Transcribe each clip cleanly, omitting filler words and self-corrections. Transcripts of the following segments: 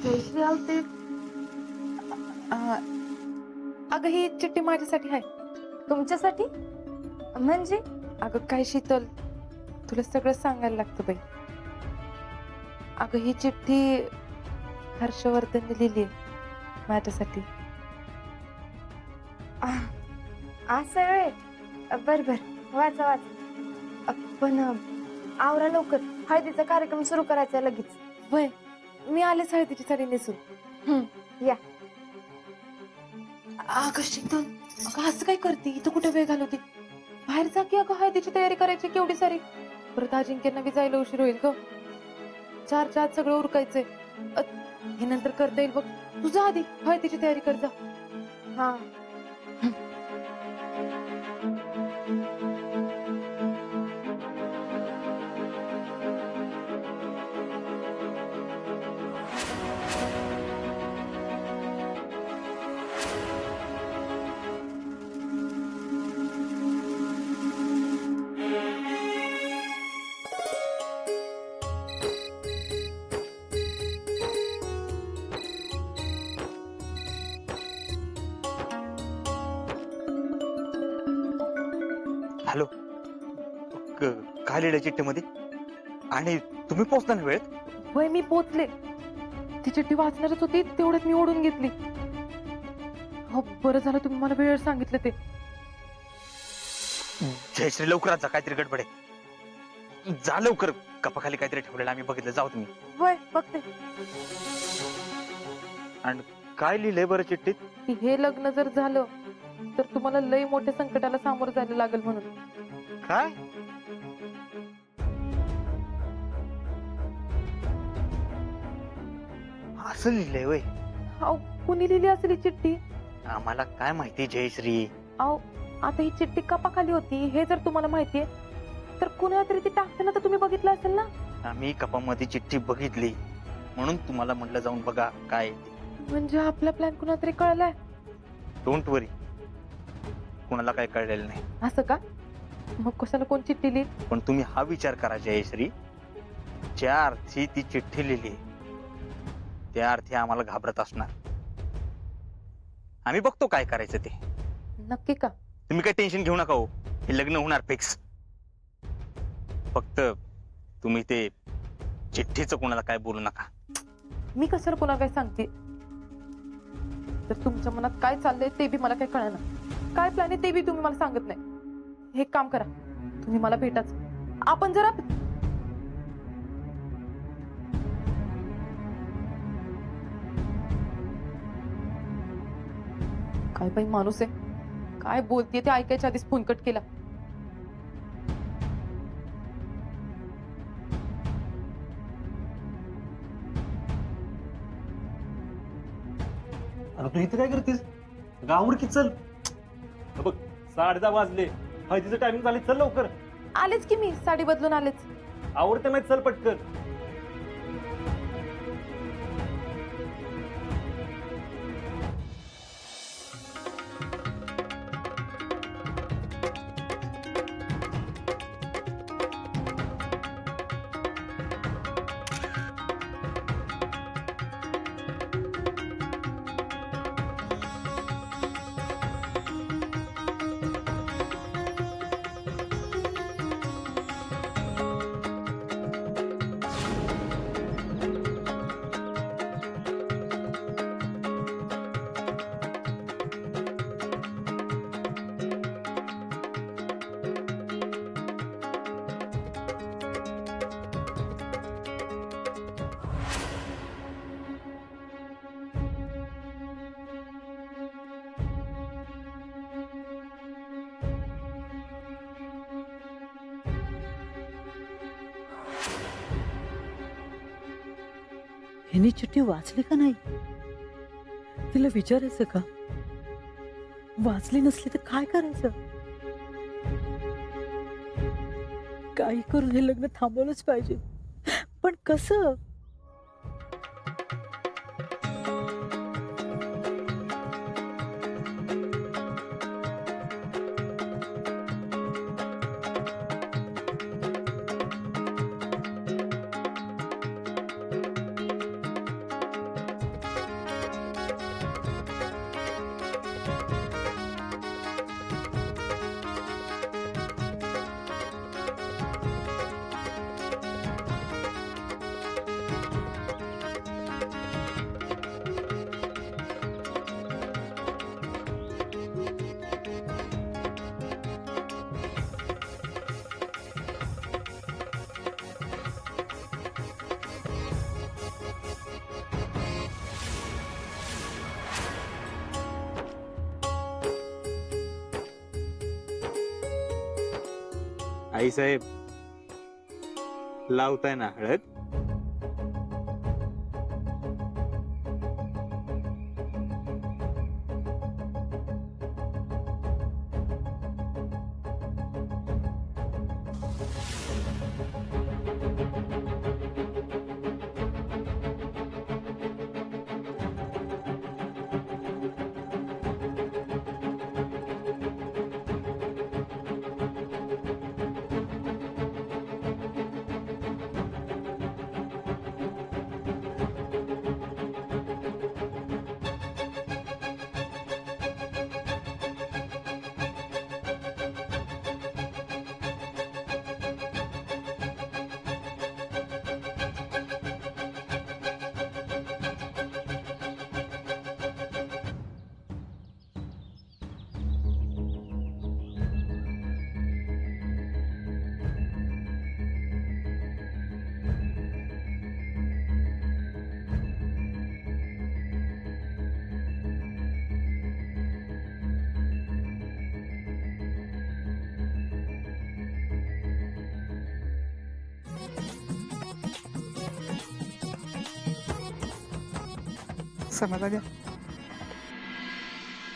जयश्री आलते. अगं ही चिठ्ठी माझ्यासाठी आहे. तुमच्यासाठी म्हणजे? अगं काय शीतल, तुला सगळं सांगायला लागतं बाई. अगं ही चिठ्ठी हर्षवर्धनने लिहिली आहे माझ्यासाठी. असं आहे. बर बर, वाचा वाचा. पण आवरा लवकर, हळदीचा कार्यक्रम सुरू करायचा लगेच. वय मी आलेच हळदीची साडी नेसून. या. अगं शीतल, अगं असं काय करते? इथं कुठे वेळ घालवते? बाहेर जा की. अगं हळदीची तयारी करायची केवढी सारी. परत अजिंक्यांना बी जायला उशीर होईल ग. 4च्या आत सगळं उरकायचंय. हे नंतर करता येईल बघ. तुझा आधी हळदीची तयारी कर जा. हा. हॅलो, काय लिहिलं चिठ्ठीमध्ये? आणि तुम्ही पोहोचला ना वेळेत? वय मी पोचले. ती चिठ्ठी वाचणारच होती, तेवढ्यात मी ओढून घेतली. हो बरं झालं तुम्ही मला वेळ सांगितलं ते. जयश्री लवकरात जा, काहीतरी गडबड आहे. जा लवकर, कपाखाली काहीतरी ठेवलेलं आम्ही बघितलं. जाऊ तुम्ही. वय बघते. आणि काय लिहिलंय बरं चिठ्ठीत? की हे लग्न जर झालं तर तुम्हाला लई मोठ्या संकटाला सामोरं जायला लागेल म्हणून. काय? असं लिहिलंय वय? अहो कुणी लिहिली असेल ही चिठ्ठी? आम्हाला काय माहिती जयश्री. अहो आता ही चिठ्ठी कपाखाली होती हे जर तुम्हाला माहितीये तर कुणा तरी ती टाकताना तर तुम्ही बघितलं असेल ना. आम्ही कपामध्ये चिठ्ठी बघितली म्हणून तुम्हाला म्हटलं जाऊन बघा काय. म्हणजे आपला प्लॅन कुणा तरी कळलाय. डोंट वरी, कुणाला काय कळलेलं नाही. असं का? मग कशाला कोण चिठ्ठी लिहिली? पण तुम्ही हा विचार करा जयश्री, ज्या अर्थी ती चिठ्ठी लिहिली त्या अर्थी आम्हाला घाबरत असणार. आम्ही बघतो काय करायचं ते. नक्की का? तुम्ही काही टेन्शन घेऊ नका हो, हे लग्न होणार फिक्स. फक्त तुम्ही ते चिठ्ठीचं कोणाला काय बोलू नका. मी कशाला कोणा काय सांगते? तर तुमच्या मनात काय चाललंय ते बी मला काय कळणार. काय प्लॅन आहे ते बी तुम्ही मला सांगत नाही. हे काम करा, तुम्ही मला भेटाच. आपण जरा काय बाई माणूस आहे, काय बोलतीये ते ऐकायच्या आधीच फोन कट केला. अरे तू इथे काय करतेस? गावावर की चल. बघ 10:30 वाजले, हळदीचं टायमिंग झाले. चल लवकर. आलेच की मी साडी बदलून आलेच. आवडते नाही, चल पटकन. हिने चिठ्ठी वाचली का नाही? तिला विचारायचं का? वाचली नसली तर काय करायचं? काही करून हे लग्न थांबवलंच पाहिजे, पण कसं? आई साहेब लावताय ना हळद? समाधान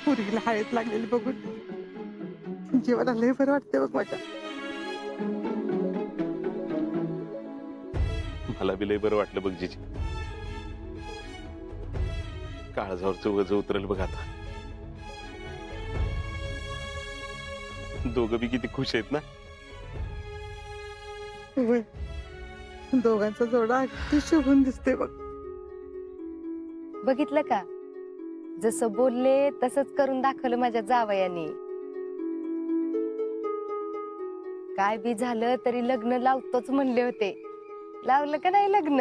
पुरीला हळद लागलेली बघून जीवाला लय बरं वाटते बघ माझ्या. मला बी लय बरं वाटलं बघ जीजी. काळजावरचं वज उतरल बघ आता. दोघं बी किती खुश आहेत ना. होय, दोघांचा जोडा अगदी शोभून दिसते बघ. बघितलं का, जसं बोलले तसंच करून दाखवलं माझ्या जावयाने. काय बी झालं तरी लग्न लावतोच म्हणले होते. लावलं का नाही लग्न?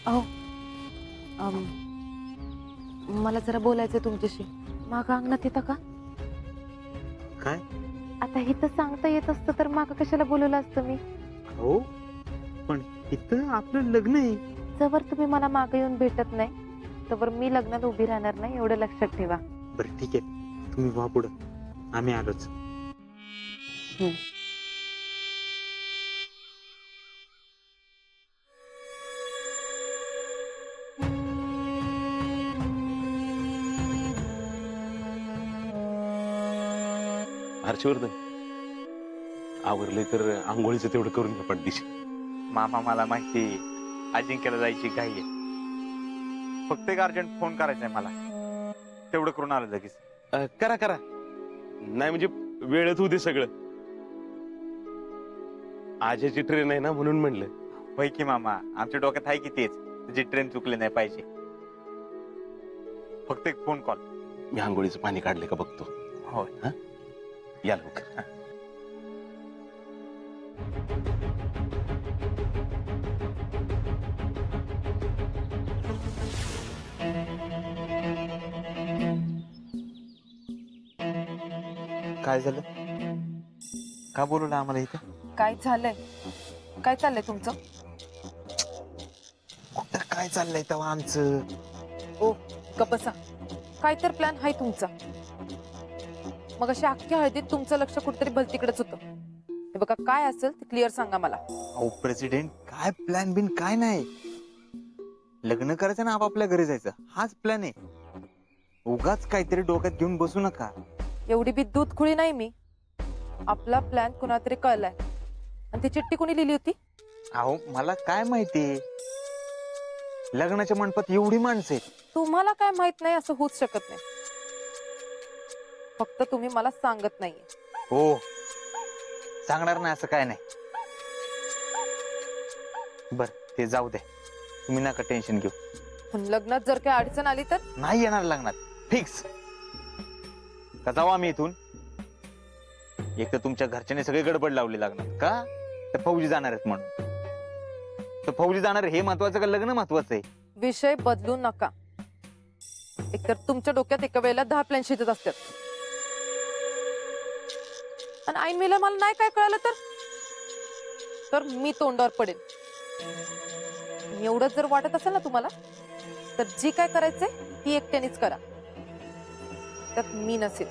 अहो मला जरा बोलायचंय तुमच्याशी. मागं अंगणात येतं का? काय? आता इथं सांगता येत असतं तर मागं कशाला बोलवलं असतं मी? हो पण इथं आपलं लग्न आहे. जवळ तुम्ही मला मागे येऊन भेटत नाही तवर मी लग्नात उभी राहणार नाही, एवढं लक्षात ठेवा. बरं ठीक आहे, तुम्ही वा पुढं, आम्ही आलोच. हर्षवर्धन आवरले तर आंघोळीचं तेवढं करून घ्या पडदिशी. मामा मला माहिती अजिंक्यला जायची घाई आहे. फक्त एक अर्जंट फोन करायचा आहे मला, तेवढं करून आलं लगेच. करा करा, नाही म्हणजे वेळच होऊ दे सगळं. आजची ट्रेन आहे ना म्हणून म्हणलं. होय की मामा, आमच्या डोक्यात आहे की तेच, तुझी ट्रेन चुकली नाही पाहिजे. फक्त एक फोन कॉल. मी आंघोळीचं पाणी काढले का बघतो. होय. या लवकर. काय झालं? का बोलवलं आम्हाला इथं? काय झालंय? काय चाललंय तुमचं? कुठं काय चाललंय तेव्हा आमचं? ओ गप्पसा, काय तर प्लॅन आहे तुमचा. मग अशा अख्ख्या हळदीत तुमचं लक्ष कुठेतरी भलतीकडेच होतं. हे बघा, काय असेल ते क्लिअर सांगा मला. अहो प्रेसिडेंट, काय प्लॅन बिन काय नाही. लग्न करायचं ना, आपापल्या घरी जायचं, हाच प्लॅन आहे. उगाच काहीतरी डोक्यात घेऊन बसू नका. एवढी बी दूध खुळी नाही मी. आपला प्लॅन कुणातरी कळलाय आणि ती चिठ्ठी कोणी लिहिली होती? अहो मला काय माहिती, लग्नाच्या मंडपात एवढी माणसं आहेत. तुम्हाला काय माहित नाही असं होऊच शकत नाही. फक्त तुम्ही मला सांगत नाहीये. हो, सांगणार नाही असं काय नाही. बर ते जाऊ दे, तुम्ही नका टेन्शन घेऊ. पण लग्नात जर काही अडचण आली तर? नाही येणार लग्नात, फिक्स. का जाऊ आम्ही इथून? एक तर तुमच्या घरच्याने सगळे गडबड लावली लग्नात. का? तर फौजी जाणार आहेत म्हणून. तर फौजी जाणार हे महत्वाचं का लग्न महत्वाचं आहे? विषय बदलू नका. एकतर तुमच्या डोक्यात एका वेळेला 10 प्लॅन शिजत असतात आणि ऐन वेळेला मला नाही काय कळालं तर मी तोंडावर पडेन. एवढंच जर वाटत असेल ना तुम्हाला, तर जी काय करायचंय ती एकट्यानेच करा, त्यात मी नसेल.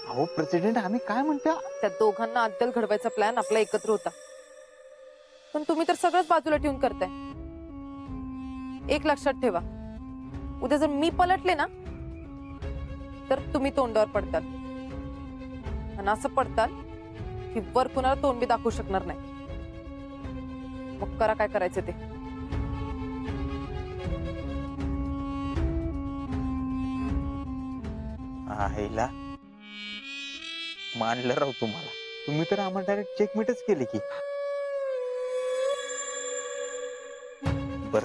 अहो प्रेसिडेंट आम्ही काय म्हणतो? त्या दोघांना अद्दल घडवायचा प्लॅन आपला एकत्र होता, पण तुम्ही तर सगळंच बाजूला ठेवून करताय. एक लक्षात ठेवा, उद्या जर मी पलटले ना तर तुम्ही तोंडावर पडताल, आणि असं पडताल की वर कुणाला तोंड बी दाखवू शकणार नाही. मग करा काय करायचं ते. आईला मानलं राव तुम्हाला. तुम्ही तर आम्हाला डायरेक्ट चेकमेटच केले की. बर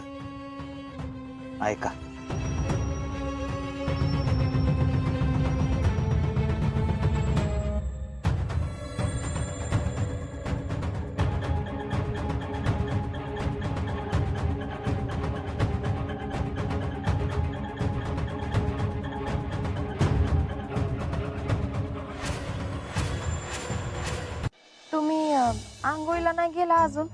ऐका, तुम्ही आंघोळीला नाही गेला अजून?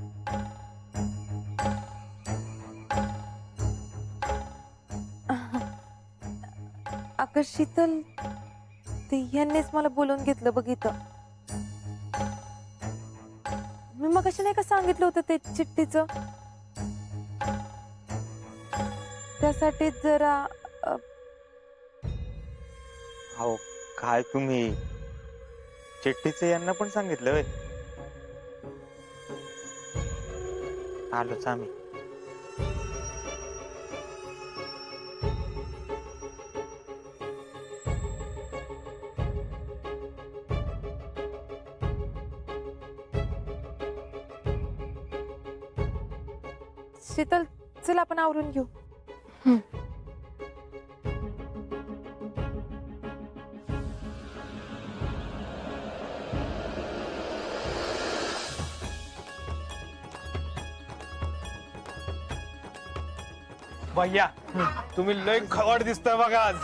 अगं शीतल, ते ह्यांनीच मला बोलवून घेतलं बघितलं. मी मग कशी नाही का सांगितलं होतं ते चिठ्ठीचं, त्यासाठी जरा अहो काय तुम्ही चिठ्ठीचं यांना पण सांगितलं होय? आलोच आम्ही. शीतल, चल आपण आवरून घेऊ. भैया तुम्ही लय खवड दिसतोय बघा आज.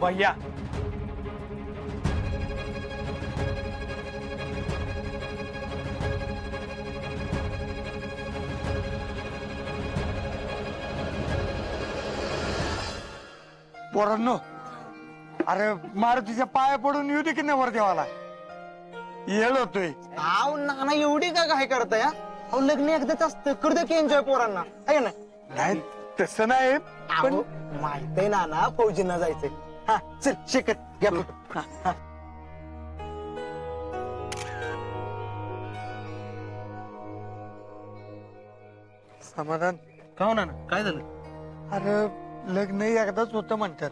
भैया पोरांनो, अरे मारुतीच्या पाया पडून येऊ दे की नवर देवाला. येळ होतोय. आव नाना एवढी का काय करताय? अहो लग्न एकदाच असतं, करू दे की एन्जॉय पोरांना, आहे ना? नाही तसं नाही, पण अहो माहित आहे नाना, फौजींना जायचंय. हा चल शेकत घ्या फोटो. हा, हा. समाधान. का हो नाना, काय झालं? अरे लग्न एकदाच होतं म्हणतात.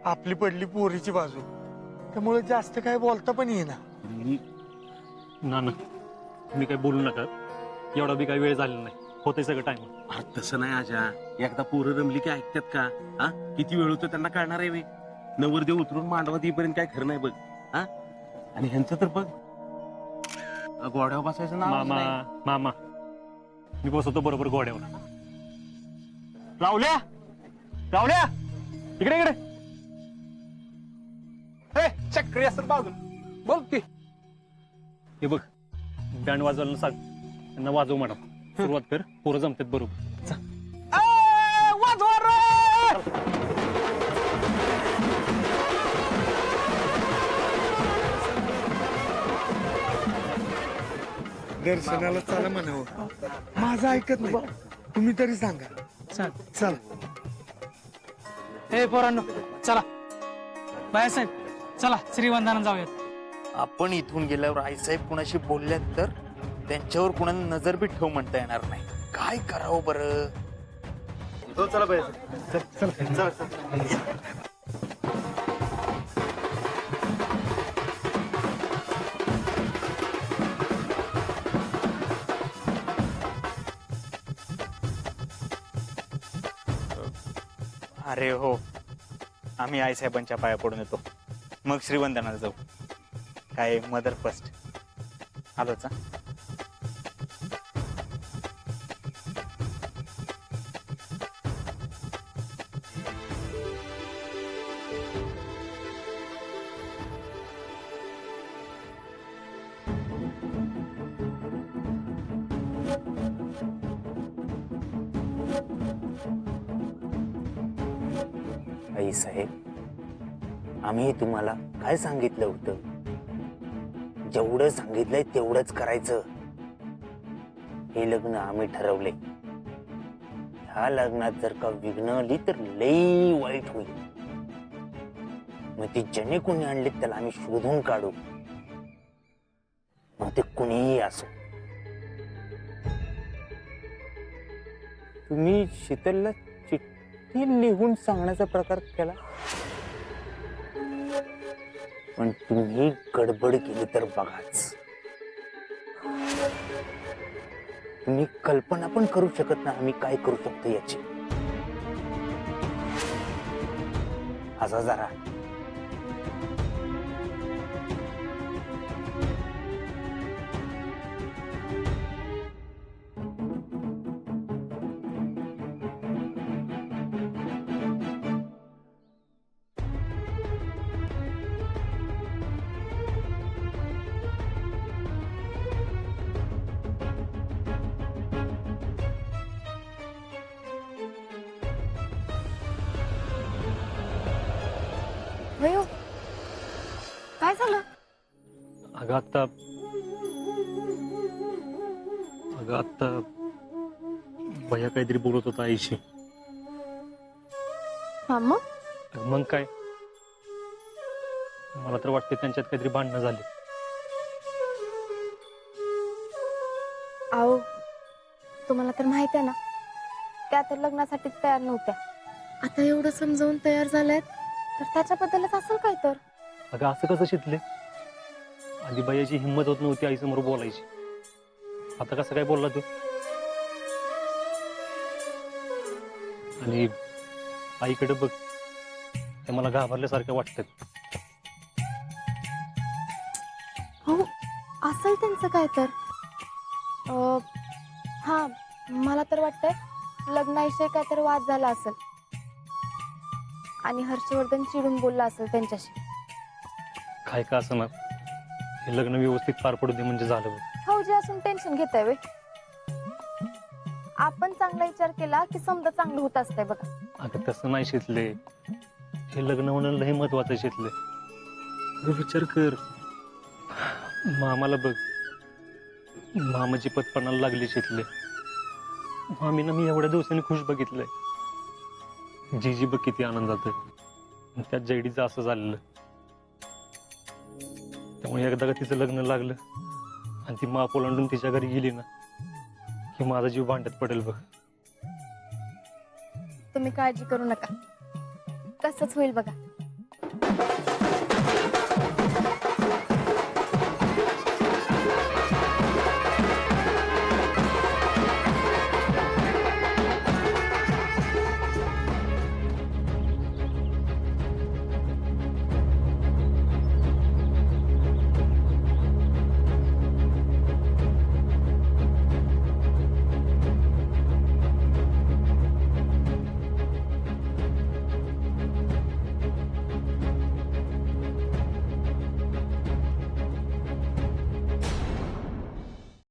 आपली पडली पोरीची बाजू, त्यामुळे जास्त काय बोलता पण येईना. ना ना, तुम्ही काही बोलू नका. एवढा बी काही वेळ झालेला नाही, होतंय सगळं टाइम. अरे तसं नाही आजा, एकदा पोरं रमली की ऐकतात का? हा किती वेळ होतो त्यांना कळणार आहे वे. नवरदेव उतरून मांडवात येईपर्यंत काय खरं नाही बघ. हा आणि ह्यांचं तर बघ, गोड्यावर बसायचं नाव मामा मामा, मी बसवतो बरोबर घोड्यावर. रावल्या रावल्या इकडे इकडे. हे चक्री असं बाजून बोल की. हे बघ, बँड वाजवायला सांग, त्यांना वाजव मॅडम. सुरुवात कर, पोरं जमतात बरोबर. वाजवा रे. दर्शनाला चला म्हणावं, माझं ऐकत नाही. तुम्ही तरी सांगा. चल. हे पोरांनो, चला बाळासाहेब, चला श्रीवंदना जाऊयात. आपण इथून गेल्यावर आईसाहेब कुणाशी बोलल्यात तर त्यांच्यावर कुणाला नजर बी ठेव म्हणता येणार नाही. काय करावं बरं? चला पाहिजे. चल चल. अरे हो, आम्ही आईसाहेबांच्या पाया पडून येतो, मग श्रीवंदनाला जाऊ. काय मदर फर्स्ट. आलोच. आई साहेब, आम्ही तुम्हाला काय सांगितलं होतं? जेवढं सांगितलंय तेवढंच करायचं. हे लग्न आम्ही ठरवले. ह्या लग्नात जर का विघ्न आली तर लई वाईट होईल. मग ती ज्याने कोणी आणली त्याला आम्ही शोधून काढू, मग ते कुणीही असो. तुम्ही शीतलला चिठ्ठी लिहून सांगण्याचा प्रकार केला, पण तुम्ही गडबड केली तर बघाच. तुम्ही कल्पना पण करू शकत नाही आम्ही काय करू शकतो याची. असा जरा वयो, काय झालं? अगं आता भैया काहीतरी बोलत होता आईशी. हा मग? मग काय, मला तर वाटते त्यांच्यात काहीतरी भांडणं झाली. आओ, तुम्हाला तर माहित आहे ना, त्या तर लग्नासाठीच तयार नव्हत्या. आता एवढं समजावून तयार झाल्यात तर त्याच्याबद्दलच असेल काय तर. अगं असं कसं शिकले? आधी भैयाची हिंमत होत नव्हती आईसमोर बोलायची. आता कसं काय बोलला तू? आणि आईकडे बघ, ते मला घाबरल्यासारखं वाटतं. हो, असेल त्यांचं काय तर. हा, मला तर वाटतंय लग्नाविषयी काय तर वाद झाला असेल आणि हर्षवर्धन चिडून बोलला असेल त्यांच्याशी. काय का असं ना, हे लग्न व्यवस्थित पार पडू दे म्हणजे झालं बघ. फौजी असून टेन्शन घेताय वे. आपण चांगला विचार केला की समजा चांगलं होत असतंय बघा. अगं तसं नाही शिकले, हे लग्न होणं लय महत्वाचं शिकले. अगं विचार कर, मामाला बघ, मामाची पतपणाला लागली शिकले. मामीनं मी एवढ्या दिवसांनी खुश बघितलंय. जीजी बघ किती आनंदात आहे. त्यात जैडीचं असं झालेलं. त्यामुळे एकदा का तिचं लग्न लागलं आणि ती माप ओलांडून तिच्या घरी गेली ना, की माझा जीव भांड्यात पडेल बघ. तुम्ही काळजी करू नका, तसंच होईल बघा.